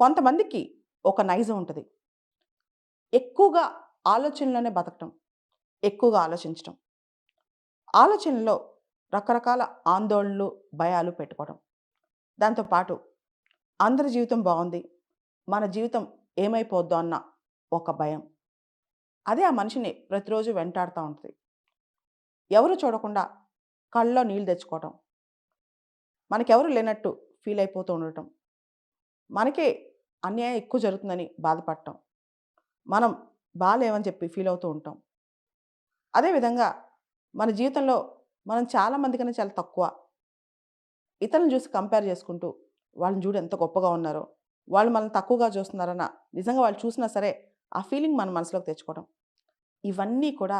కొంతమందికి ఒక నైజం ఉంటది. ఎక్కువగా ఆలోచనలోనే బతకటం. ఎక్కువగా ఆలోచించటం. ఆలోచనలో రకరకాల ఆందోళనలు, భయాలు పెట్టుకోవడం. దాంతో పాటు అందరి జీవితం బావుంది. మన జీవితం ఏమైపోద్దో అన్న ఒక భయం. అదే ఆ మనిషిని ప్రతిరోజు వెంటాడుతా ఉంటది. ఎవరు చూడకుండా కళ్ళలో నీళ్లు తెచ్చుకోవటం. మనకెవరు లేనట్టు ఫీల్ అయిపోతూ ఉండటం. మనకే అన్యాయం ఎక్కువ జరుగుతుందని బాధపడటం. మనం బాలేమని చెప్పి ఫీల్ అవుతూ ఉంటాం. అదే విధంగా మన జీవితంలో మనం చాలా మందికన్నా చాలా తక్కువ. ఇతరులను చూసి కంపేర్ చేసుకుంటూ, వాళ్ళని చూడు ఎంత గొప్పగా ఉన్నారో, వాళ్ళు మనల్ని తక్కువగా చూస్తున్నారన్న నిజంగా వాళ్ళు చూసినా సరే, ఆ ఫీలింగ్ మన మనసులోకి తెచ్చుకోవడం. ఇవన్నీ కూడా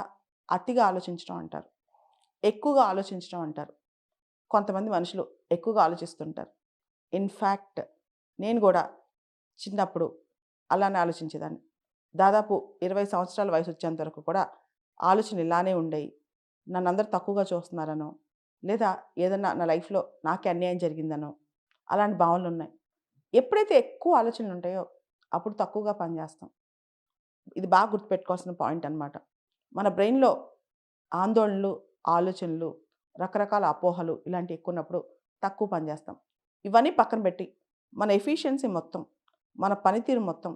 అతిగా ఆలోచించడం అంటారు. ఎక్కువగా ఆలోచించడం అంటారు. కొంతమంది మనుషులు ఎక్కువగా ఆలోచిస్తుంటారు. ఇన్‌ఫాక్ట్ నేను గూడా చిన్నప్పుడు అలానే ఆలోచించేదాన్ని. దాదాపు 20 సంవత్సరాల వయసొచ్చేంత వరకు కూడా ఆలోచనలు ఇలానే ఉండేయి. నన్నందరూ తక్కువగా చూస్తున్నారనో, లేదా ఏదన్నా నా లైఫ్‌లో నాకే అన్యాయం జరిగిందనో, అలాంటి భావనలున్నాయి. ఎప్పుడైతే ఎక్కువ ఆలోచనలుంటాయో, అప్పుడు తక్కువగా పని జేస్తాం. ఇది బాగా గుర్తుపెట్టుకోవాల్సిన పాయింట్ అనమాట. మన బ్రెయిన్‌లో ఆందోళనలు, ఆలోచనలు, రకరకాల అపోహలు ఇలాంటివి ఎక్కువున్నప్పుడు తక్కువ పని జేస్తాం. ఇవన్నీ పక్కన బెట్టి, మన ఎఫిషియన్సీ మొత్తం, మన పనితీరు మొత్తం,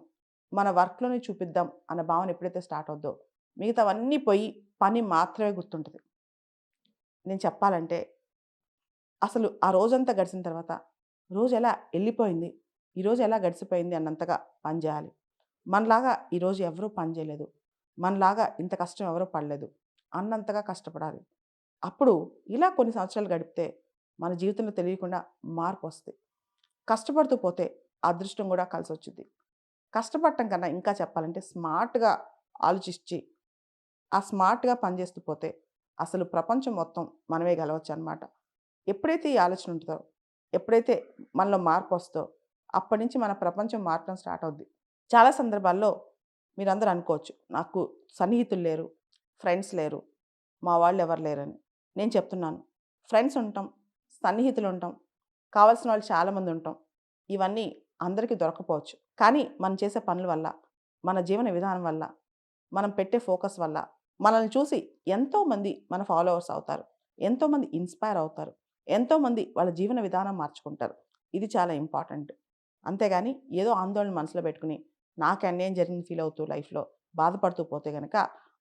మన వర్క్‌లోనే చూపిద్దాం అన్న భావన ఎప్పుడైతే స్టార్ట్ అవుద్దో, మిగతావన్నీ పోయి పని మాత్రమే గుర్తుంటది. నేను చెప్పాలంటే, అసలు ఆ రోజంతా గడిచిన తర్వాత, రోజెలా ఎళ్ళిపోయింది, ఈరోజు ఎలా గడిచిపోయింది అన్నంతగా పని జేయాలి. మనలాగా ఈరోజు ఎవరు పని జేయలేదు. మనలాగా ఇంత కష్టం ఎవరు పడలేదు. అన్నంతగా కష్టపడాలి. అప్పుడు ఇలా కొన్ని సంవత్సరాలు గడిపితే మన జీవితంలో తెలియకుండా మార్పొస్తది. కష్టపడుతూ పోతే అదృష్టం గూడా కలిసొచ్చిద్ది. కష్టపడటం కన్నా ఇంకా చెప్పాలంటే స్మార్ట్‌గా ఆలోచించి, ఆ స్మార్ట్‌గా పనిచేస్తూ పోతే అసలు ప్రపంచం మొత్తం మనమే గెలవచ్చనమాట. ఎప్పుడైతే ఈ ఆలోచన ఉంటదో, ఎప్పుడైతే మనలో మార్పొస్తదో, అప్పటినుంచి మన ప్రపంచం మారటం స్టార్ట్ అవుద్ది. చాలా సందర్భాల్లో మీరందరూ అనుకోవచ్చు, నాకు సన్నిహితులు లేరు, ఫ్రెండ్స్ లేరు, మా వాళ్ళెవరు లేరని. నేను చెప్తున్నాను. ఫ్రెండ్స్ ఉంటాం, సన్నిహితులుంటాం, కావాల్సిన వాళ్ళు చాలామంది ఉంటాం. ఇవన్నీ అందరికీ దొరక్కపోవచ్చు. కానీ మనం చేసే పనుల వల్ల, మన జీవన విధానం వల్ల, మనం పెట్టే ఫోకస్ వల్ల, మనల్ని చూసి ఎంతోమంది మన ఫాలోవర్స్ అవుతారు. ఎంతోమంది ఇన్‌స్పైర్ అవుతారు. ఎంతోమంది వాళ్ళ జీవన విధానం మార్చుకుంటారు. ఇది చాలా ఇంపార్టెంట్. అంతేగాని ఏదో ఆందోళన మనసులో పెట్టుకొని, నాకు అన్యాయం జరిగింది ఫీల్ అవుతూ లైఫ్‌లో బాధపడుతూ పోతే గనక,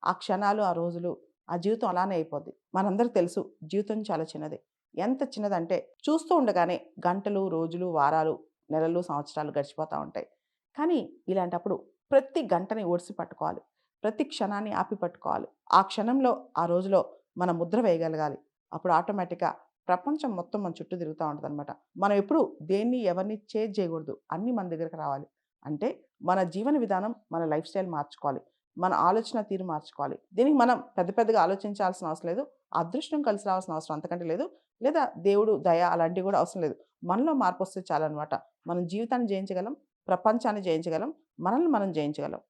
ఆ క్షణాలు, ఆ రోజులు, ఆ జీవితం అలానే అయిపోద్ది. మనందరికి తెలుసు జీవితం చాలా చిన్నది. ఎంత చిన్నదంటే చూస్తూ ఉండగానే గంటలు, రోజులు, వారాలు, నెలలు, సంవత్సరాలు గడిచిపోతా ఉంటాయి. కానీ ఇలాంటప్పుడు ప్రతి గంటని ఒడిసి పట్టుకోవాలి. ప్రతి క్షణాన్ని ఆపి పట్టుకోవాలి. ఆ క్షణంలో, ఆ రోజులో మన ముద్ర వేయగలగాలి. అప్పుడు ఆటోమేటిక్‌గా ప్రపంచం మొత్తం మన చుట్టూ తిరుగుతా ఉంటదనమాట. మనం ఎప్పుడు దేన్ని, ఎవరిని చేజ్ చేయకూడదు. అన్నీ మన దగ్గరికి రావాలి. అంటే మన జీవన విధానం, మన లైఫ్ స్టైల్ మార్చుకోవాలి. మన ఆలోచన తీరు మార్చుకోవాలి. దీనికి మనం పెద్ద పెద్దగా ఆలోచించాల్సిన అవసరం లేదు. అదృష్టం కలిసి రావాల్సిన అవసరం అంతకంటే లేదు. లేదా దేవుడు దయ అలాంటివి కూడా అవసరం లేదు. మనలో మార్పొస్తే చాలనమాట. మనం జీవితాన్ని జయించగలం, ప్రపంచాన్ని జయించగలం, మనల్ని మనం జయించగలం.